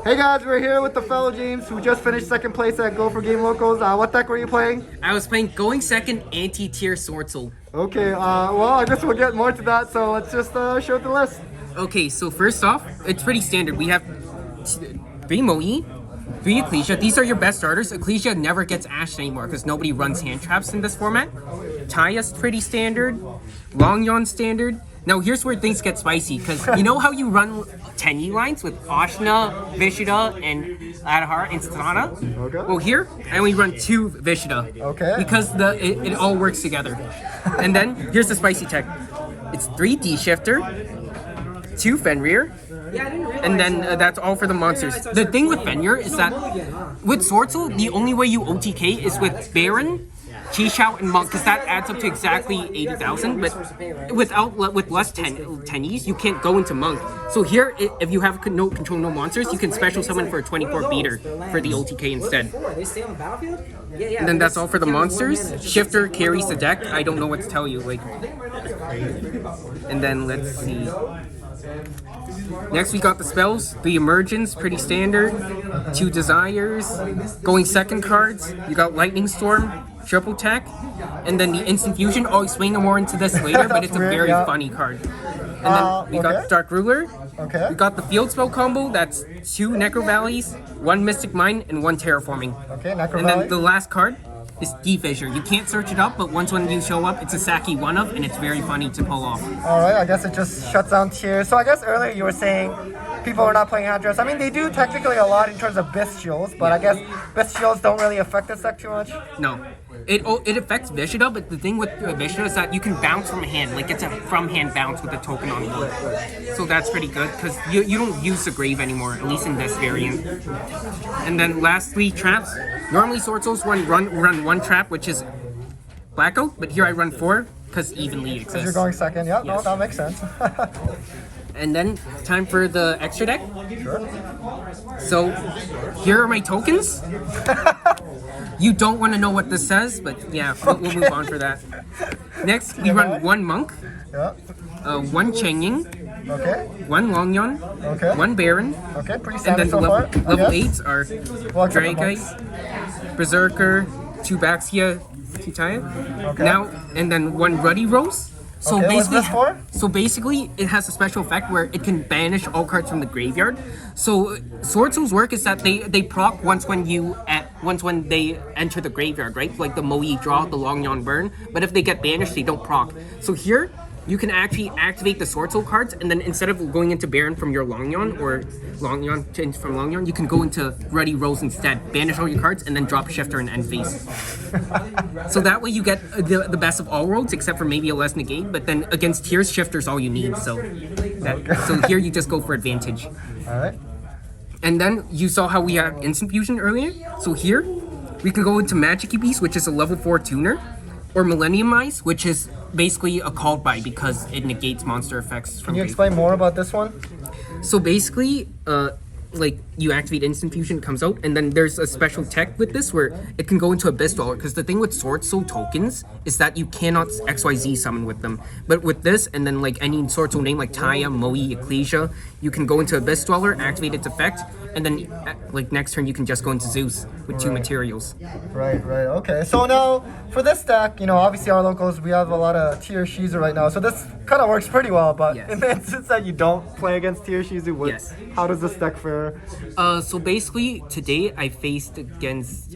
Hey guys, we're here with the fellow James who just finished second place at Go for Game Locals. What deck were you playing? I was playing Going Second Anti-Tear Swordsoul. Okay, well, I guess we'll get more to that, so let's just show the list. Okay, so first off, it's pretty standard. We have 3 Moe, 3 Ecclesia. These are your best starters. Ecclesia never gets ashed anymore because nobody runs hand traps in this format. Taya's pretty standard. Longyon standard. Now here's where things get spicy, because you know how you run 10E lines with Ashna, Vishida, and Adahar and Stana? Okay. Well here, I only run 2 Vishida. Okay. Because it all works together. And then, here's the spicy tech. It's 3 D-Shifter, 2 Fenrir, and then that's all for the monsters. The thing with Fenrir is that with Swordsoul, the only way you OTK is with Baron, Chi-Shao, and Monk, because that adds up to exactly 80,000, but with less 10Es, you can't go into Monk. So here, if you have no control, no monsters, you can special summon for a 24 beater for the OTK instead. And then that's all for the monsters. Shifter carries the deck. I don't know what to tell you. And then let's see. Next we got the spells, 3 Emergence, pretty standard, 2 Desires, Going Second cards, you got Lightning Storm, Triple Tech, and then the Instant Fusion. I'll explain more into this later, but it's a very funny card. And then we got Dark Ruler, we got the Field Spell combo, that's 2 Necro Valleys, 1 Mystic Mine, and 1 Terraforming. Okay, Necro And then the last card is Fissure. You can't search it up, but once when you show up, it's a Saki 1-of, and it's very funny to pull off. Alright, I guess it just shuts down tiers. So I guess earlier you were saying people are not playing hand traps. I mean, they do technically a lot in terms of Bestials, but I guess Bestials don't really affect this deck too much. No. It affects Vishida, but the thing with Vishida is that you can bounce from hand. Like, it's a from-hand bounce with a token on board. So that's pretty good, because you don't use the grave anymore, at least in this variant. And then lastly, traps. Normally Swordsouls run 1 trap, which is Blackout, but here I run 4, because evenly exists. Because you're going second, yeah, yes. No, that makes sense. And then, time for the extra deck. Sure. So, here are my tokens. You don't want to know what this says, but yeah, we'll move on for that. Next, we run 1 Monk, 1 Chengying, 1 Longyon, 1 Baron, pretty and then so the far, level 8s are Dragite, Berserker, 2 Baxia, 2 Taya. Now, and then 1 Ruddy Rose. So basically, it has a special effect where it can banish all cards from the graveyard. So Swordsoul's work is that they proc once when they enter the graveyard, right? Like the Moe draw, the Longyon burn. But if they get banished, they don't proc. So here, you can actually activate the Swordsoul cards, and then instead of going into Baron from your Longyon or Longyon from Longyon, you can go into Ruddy Rose instead, banish all your cards, and then drop Shifter and end phase. So that way you get the best of all worlds, except for maybe a less negate. But then against tiers, Shifter's all you need. So here you just go for advantage. All right. And then you saw how we had Instant Fusion earlier. So here we can go into Magic Beast, which is a level 4 tuner, or Millennium Eyes, which is basically a called by because it negates monster effects. Can you explain more about this one? So basically, like you activate Instant Fusion, it comes out, and then there's a special tech with this where it can go into Abyss Dweller, because the thing with Swordsoul tokens is that you cannot XYZ summon with them. But with this, and then like any Swordsoul name like Taya, Moe, Ecclesia, you can go into Abyss Dweller, activate its effect, and then like next turn you can just go into Zeus with 2 materials. Right, okay. So now, for this deck, you know, obviously our locals, we have a lot of tier Shizu right now, so this kind of works pretty well, but in the instance that you don't play against tier Shizu, how does this deck fare? So basically, today I faced against,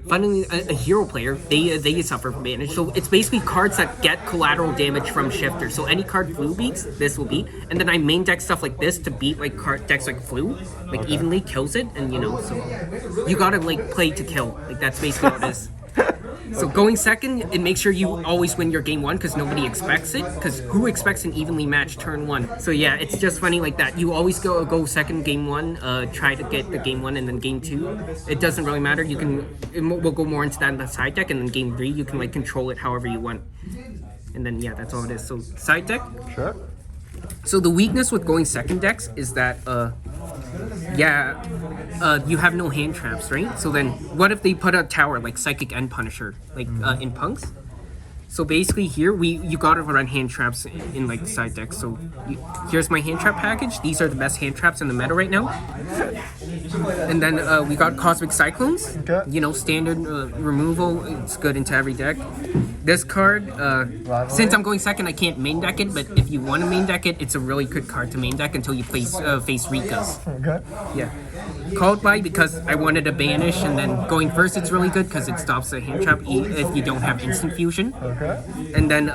finally, a hero player. They suffer from damage. So it's basically cards that get collateral damage from Shifter. So any card Flu beats, this will beat. And then I main deck stuff like this to beat like decks like Flu, like evenly kills it. And you know, so you gotta like play to kill. Like that's basically what it is. So going second, it makes sure you always win your game 1 because nobody expects it. Because who expects an evenly matched turn 1? So yeah, it's just funny like that. You always go second game 1, try to get the game 1 and then game 2. It doesn't really matter. You can we'll go more into that in the side deck, and then game 3 you can like control it however you want. And then yeah, that's all it is. So side deck. Sure. So the weakness with going second decks is that you have no hand traps, right? So then what if they put a tower like Psychic and Punisher, like in Punks? So basically here, you gotta run hand traps in like the side deck. So here's my hand trap package. These are the best hand traps in the meta right now. And then we got Cosmic Cyclones. Okay. You know, standard removal. It's good into every deck. This card, since I'm going second, I can't main deck it. But if you want to main deck it, it's a really good card to main deck until you face Rikas. Okay. Yeah. Called by because I wanted to banish, and then going first it's really good because it stops the hand trap if you don't have instant fusion. Okay. And then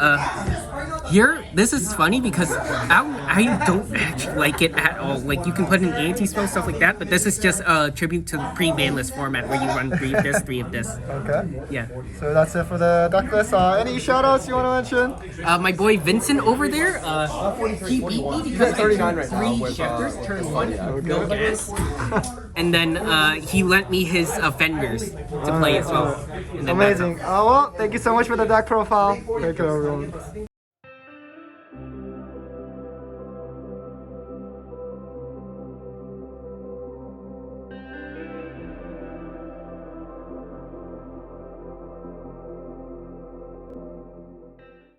here, this is funny because I don't actually like it at all. Like you can put an anti-spell, stuff like that, but this is just a tribute to the pre-banless format where you run 3 of this, 3 of this. Okay. Yeah. So that's it for the deck list. Any shoutouts you want to mention? My boy Vincent over there, he beat me because I drew 3 Shepherd's turn 1, no gas. And then he lent me his Fenders to play as well. Amazing. Well, thank you so much for the deck profile. Take care, everyone.